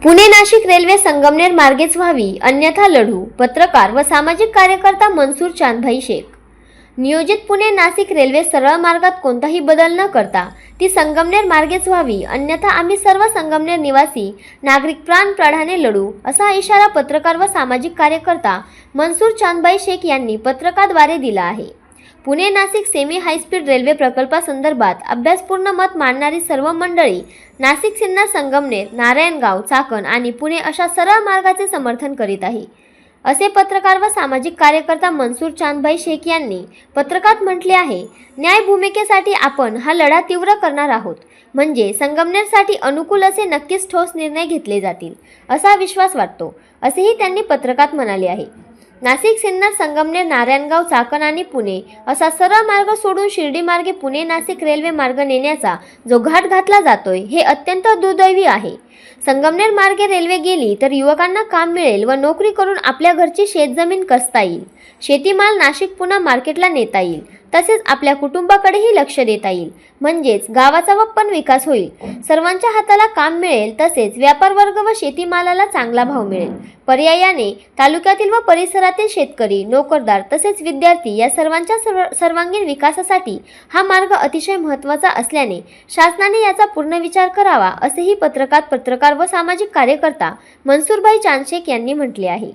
Pune Nashik railway Sangamner मार्गेच व्हावी अन्यथा लढू. पत्रकार व सामाजिक कार्यकर्ता मनसूर चांदभाई शेख. नियोजित पुणे नाशिक रेल्वे सरळ मार्गात कोणताही बदल न करता ती संगमनेर मार्गेच व्हावी अन्यथा आम्ही सर्व संगमनेर निवासी नागरिक प्राणप्रधाने लढू, असा इशारा पत्रकार व सामाजिक कार्यकर्ता मनसूर चांदभाई शेख यांनी पत्रकाद्वारे दिला आहे. Pune Nashik semi high speed railway प्रकल्पासंदर्भात अभ्यासपूर्ण मत मांडणारी सर्व मंडळी नाशिक सिन्नर संगमनेर नारायणगाव चाकण आणि पुणे अशा सरळ मार्गाचे समर्थन करीत आहे, असे पत्रकार व सामाजिक कार्यकर्ता मनसूर चांदभाई शेख यांनी पत्रकात म्हटले आहे. न्याय भूमिकेसाठी आपण हा लढा तीव्र करणार आहोत, म्हणजे संगमनेरसाठी अनुकूल असे नक्कीच ठोस निर्णय घेतले जातील असा विश्वास वाटतो, असेही त्यांनी पत्रकात म्हणाले आहे. नाशिक सिन्नर संगमनेर नारायणगाव चाकण आणि पुणे असा सरळ मार्ग सोडून शिर्डी मार्गे पुणे नाशिक रेल्वे मार्ग नेण्याचा जो घाट घातला जातोय हे अत्यंत दुर्दैवी आहे. संगमनेर मार्गे रेल्वे गेली तर युवकांना काम मिळेल व नोकरी करून आपल्या घरची शेतजमीन कसता येईल, शेतीमाल नाशिक पुणे मार्केटला नेता येईल, तसेच आपल्या कुटुंबाकडेही लक्ष देता येईल, म्हणजेच गावाचा व पण विकास होईल. सर्वांच्या हाताला काम मिळेल, तसेच व्यापार वर्ग व शेतीमालाला चांगला भाव मिळेल. पर्यायाने तालुक्यातील व परिसरातील शेतकरी, नोकरदार तसेच विद्यार्थी या सर्वांच्या सर्वांगीण विकासासाठी हा मार्ग अतिशय महत्त्वाचा असल्याने शासनाने याचा पूर्ण विचार करावा, असेही पत्रकार व सामाजिक कार्यकर्ता मनसूरभाई चांद शेख यांनी म्हटले आहे.